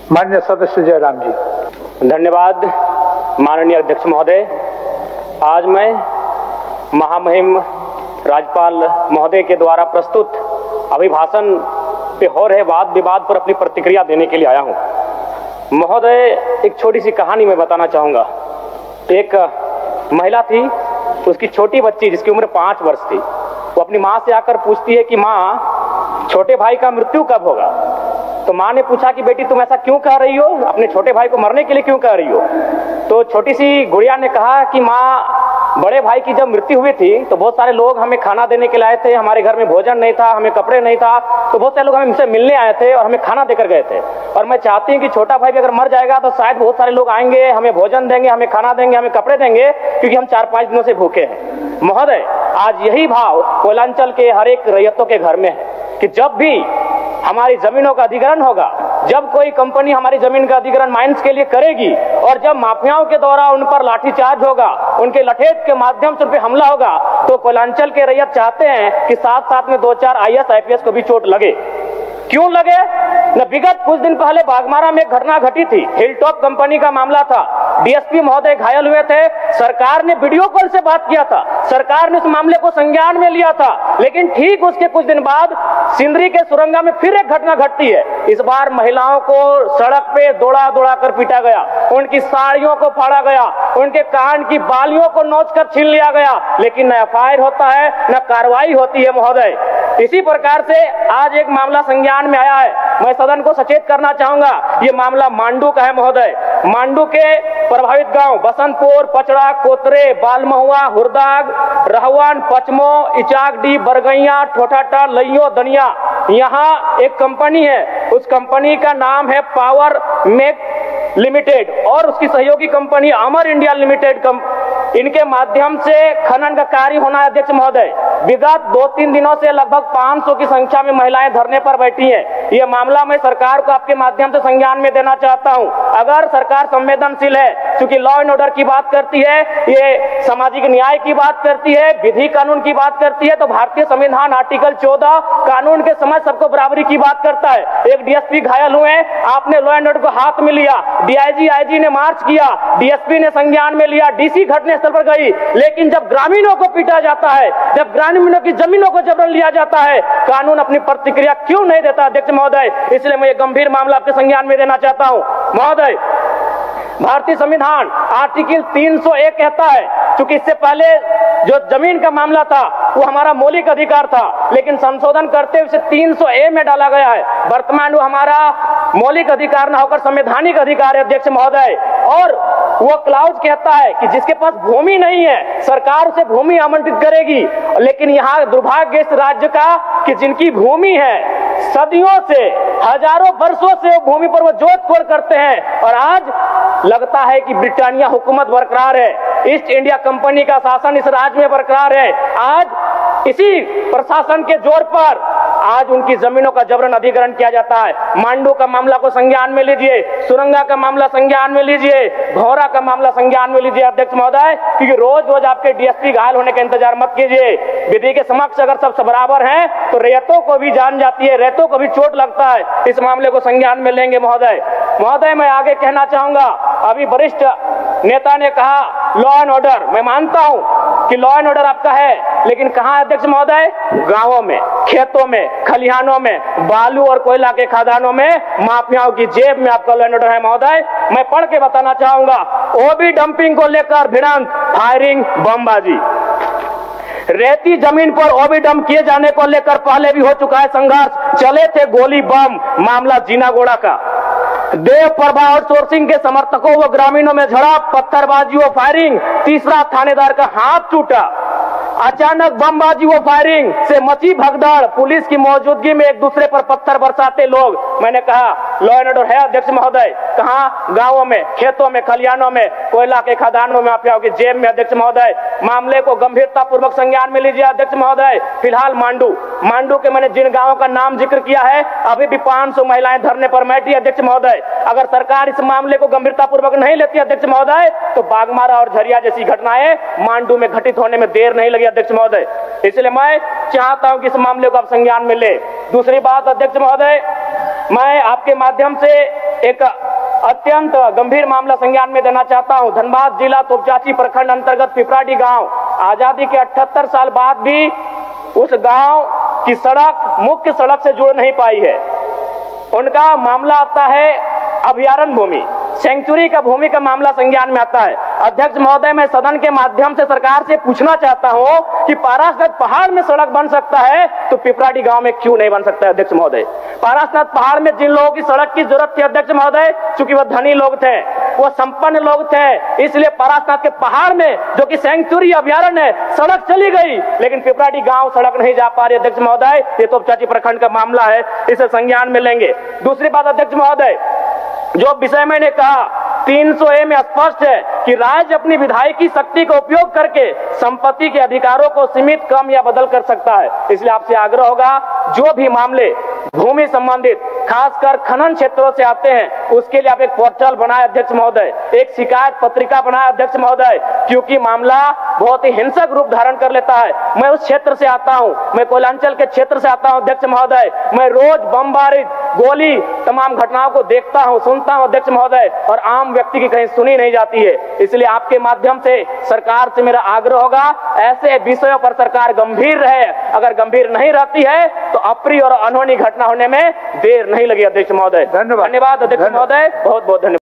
माननीय सदस्य जयराम जी। धन्यवाद माननीय अध्यक्ष महोदय। आज मैं महामहिम राज्यपाल महोदय के द्वारा प्रस्तुत अभिभाषण पे हो रहे वाद विवाद पर अपनी प्रतिक्रिया देने के लिए आया हूं। महोदय, एक छोटी सी कहानी मैं बताना चाहूंगा। एक महिला थी, उसकी छोटी बच्ची जिसकी उम्र 5 वर्ष थी, वो अपनी माँ से आकर पूछती है कि माँ, छोटे भाई का मृत्यु कब होगा? तो माँ ने पूछा कि बेटी तुम ऐसा क्यों कह रही हो, अपने छोटे भाई को मरने के लिए क्यों कह रही हो? तो छोटी सी गुड़िया ने कहा कि माँ, बड़े भाई की जब मृत्यु हुई थी तो बहुत सारे लोग हमें खाना देने के लिए आए थे, हमारे घर में भोजन नहीं था, हमें कपड़े नहीं था, तो बहुत सारे लोग हमसे मिलने आए थे और हमें खाना देकर गए थे। और मैं चाहती हूँ कि छोटा भाई भी अगर मर जाएगा तो शायद बहुत सारे लोग आएंगे, हमें भोजन देंगे, हमें खाना देंगे, हमें कपड़े देंगे, क्योंकि हम 4-5 दिनों से भूखे हैं। महोदय, आज यही भाव कोयलांचल के हर एक रैयतों के घर में है कि जब भी हमारी जमीनों का अधिग्रहण होगा, जब कोई कंपनी हमारी जमीन का अधिग्रहण माइंस के लिए करेगी और जब माफियाओं के द्वारा उन पर लाठीचार्ज होगा, उनके लठेत के माध्यम से उन पर हमला होगा, तो कोयलांचल के रैयत चाहते हैं कि साथ साथ में 2-4 IAS IPS को भी चोट लगे। क्यों लगे? न विगत कुछ दिन पहले बागमारा में एक घटना घटी थी, हिलटॉप कंपनी का मामला था, DSP महोदय घायल हुए थे, सरकार ने वीडियो कॉल से बात किया था, सरकार ने उस मामले को संज्ञान में लिया था, लेकिन ठीक उसके कुछ दिन बाद सिंदरी के सुरंगा में फिर एक घटना घटती है। इस बार महिलाओं को सड़क पे दौड़ा दौड़ा कर पीटा गया, उनकी साड़ियों को फाड़ा गया, उनके कान की बालियों को नोच कर छीन लिया गया, लेकिन न FIR होता है, न कार्रवाई होती है। महोदय, इसी प्रकार से आज एक मामला संज्ञान में आया है। मैं सदन को सचेत करना चाहूंगा, ये मामला मांडू का है। महोदय, मांडू के प्रभावित गांव बसंतपुर, पचड़ा, कोतरे, बालमहुआ, हुरदाग, रहवन, पचमो, इचाकडी, बरगैया, ठोठाटा, लइयो, दनिया, यहाँ एक कंपनी है। उस कंपनी का नाम है पावर मेक लिमिटेड और उसकी सहयोगी कंपनी अमर इंडिया लिमिटेड। इनके माध्यम से खनन का कार्य होना है। अध्यक्ष महोदय, विगत 2-3 दिनों से लगभग 500 की संख्या में महिलाएं धरने पर बैठी हैं। यह मामला मैं सरकार को आपके माध्यम से संज्ञान में देना चाहता हूं। अगर सरकार संवेदनशील है, क्योंकि लॉ एंड ऑर्डर की बात करती है, ये सामाजिक न्याय की बात करती है, विधि कानून की बात करती है, तो भारतीय संविधान आर्टिकल 14 कानून के समय सबको बराबरी की बात करता है। एक DSP घायल हुए, आपने लॉ एंड ऑर्डर को हाथ में लिया, DIG IG ने मार्च किया, DSP ने संज्ञान में लिया, DC घटनास्थल पर गई, लेकिन जब ग्रामीणों को पीटा जाता है, जब ग्रामीणों की जमीनों को जबरन लिया जाता है, कानून अपनी प्रतिक्रिया क्यों नहीं देता? अध्यक्ष महोदय, इसलिए मैं ये गंभीर मामला आपके संज्ञान में देना चाहता हूं। महोदय, भारतीय संविधान आर्टिकल 301 कहता है, क्योंकि इससे पहले जो जमीन का मामला था वो हमारा मौलिक अधिकार था, लेकिन संशोधन करते हुए 300A में डाला गया है। वर्तमान वो हमारा मौलिक अधिकार न होकर संवैधानिक अधिकार है। अध्यक्ष महोदय, और वो क्लाउज कहता है कि जिसके पास भूमि नहीं है सरकार उसे भूमि आवंटित करेगी, लेकिन यहाँ दुर्भाग्य इस राज्य का कि जिनकी भूमि है सदियों से, हजारों वर्षों से वो भूमि पर वो जोत तोड़ करते हैं, और आज लगता है कि ब्रिटानिया हुकूमत बरकरार है, ईस्ट इंडिया कंपनी का शासन इस राज्य में बरकरार है। आज इसी प्रशासन के जोर पर आज उनकी जमीनों का जबरन अधिग्रहण किया जाता है। मांडू का मामला को संज्ञान में लीजिए, सुरंगा का मामला संज्ञान में लीजिए, घोरा का मामला संज्ञान में लीजिए। अध्यक्ष महोदय, क्योंकि रोज रोज आपके DSP घायल होने का इंतजार मत कीजिए। विधि के समक्ष अगर सब बराबर हैं तो रैयतों को भी जान जाती है, रैयतों को भी चोट लगता है। इस मामले को संज्ञान में लेंगे। महोदय, मैं आगे कहना चाहूंगा, अभी वरिष्ठ नेता ने कहा लॉ एंड ऑर्डर, मैं मानता हूं कि लॉ एंड ऑर्डर आपका है, लेकिन कहां है अध्यक्ष महोदय? गांवों में, खेतों में, खलिहानों में, बालू और कोयला के खदानों में, माफियाओं की जेब में आपका लॉ एंड ऑर्डर है। महोदय, मैं पढ़ के बताना चाहूंगा, OB डंपिंग को लेकर भिड़ंत, फायरिंग, बमबाजी, रेती जमीन पर OB डंप किए जाने को लेकर पहले भी हो चुका है संघर्ष, चले थे गोली बम, मामला जीनागोड़ा का। देव प्रभा और सोर्सिंग के समर्थकों व ग्रामीणों में झड़प, पत्थरबाजी व फायरिंग, तीसरा थानेदार का हाथ टूटा। अचानक बमबाजी व फायरिंग से मची भगदड़, पुलिस की मौजूदगी में एक दूसरे पर पत्थर बरसाते लोग। मैंने कहा लॉ एंड ऑर्डर है अध्यक्ष महोदय, कहां? गांवों में, खेतों में, खलिहानों में, कोयला के खदानों में, माफियाओं की जेब में। अध्यक्ष महोदय, मामले को गंभीरता पूर्वक संज्ञान में लीजिए। अध्यक्ष महोदय, फिलहाल मांडू के मैंने जिन गांवों का नाम जिक्र किया है, अभी भी 500 महिलाएं धरने पर बैठी। अध्यक्ष महोदय, अगर सरकार इस मामले को गंभीरता पूर्वक नहीं लेती अध्यक्ष महोदय, तो बागमारा और झरिया जैसी घटनाएं मांडू में घटित होने में देर नहीं लगी। अध्यक्ष महोदय, इसलिए मैं चाहता हूं कि इस मामले को आप संज्ञान में ले। दूसरी बात अध्यक्ष महोदय, मैं आपके माध्यम से एक अत्यंत गंभीर मामला संज्ञान में देना चाहता हूं। धनबाद जिला तोपचांची प्रखंड अंतर्गत पिपराडी गांव, आजादी के 78 साल बाद भी उस गांव की सड़क मुख्य सड़क से जुड़ नहीं पाई है। उनका मामला आता है अभयारण्य भूमि, सेंचुरी का भूमि का मामला संज्ञान में आता है। अध्यक्ष महोदय, मैं सदन के माध्यम से सरकार से पूछना चाहता हूं कि पारसनाथ पहाड़ में सड़क बन सकता है तो पिपराडी गांव में क्यों नहीं बन सकता है? अध्यक्ष महोदय, पारसनाथ पहाड़ में जिन लोगों की सड़क की जरूरत थी अध्यक्ष महोदय, चूंकि वह धनी लोग थे, वो संपन्न लोग थे, इसलिए पारसनाथ के पहाड़ में जो कि सेंचुरी अभयारण्य है सड़क चली गई, लेकिन पिपराडी गांव सड़क नहीं जा पा रही। अध्यक्ष महोदय, ये तोपचांची प्रखंड का मामला है, इसे संज्ञान में लेंगे। दूसरी बात अध्यक्ष महोदय, जो विषय मैंने कहा 300A में स्पष्ट है कि राज्य अपनी विधायकी शक्ति का उपयोग करके संपत्ति के अधिकारों को सीमित, कम या बदल कर सकता है। इसलिए आपसे आग्रह होगा, जो भी मामले भूमि संबंधित खासकर खनन क्षेत्रों से आते हैं, उसके लिए आप एक पोर्टल बनाए अध्यक्ष महोदय, एक शिकायत पत्रिका बनाए अध्यक्ष महोदय, क्योंकि मामला बहुत ही हिंसक रूप धारण कर लेता है। मैं उस क्षेत्र से आता हूं, मैं कोयलांचल के क्षेत्र से आता हूं अध्यक्ष महोदय, मैं रोज बमबारी, गोली, तमाम घटनाओं को देखता हूं, सुनता हूं अध्यक्ष महोदय, और आम व्यक्ति की कहीं सुनी नहीं जाती है। इसलिए आपके माध्यम से सरकार से मेरा आग्रह होगा, ऐसे विषयों पर सरकार गंभीर रहे। अगर गंभीर नहीं रहती है तो अप्रिय और अनहोनी घटना होने में देर नहीं लगी अध्यक्ष महोदय। धन्यवाद अध्यक्ष महोदय, बहुत बहुत धन्यवाद।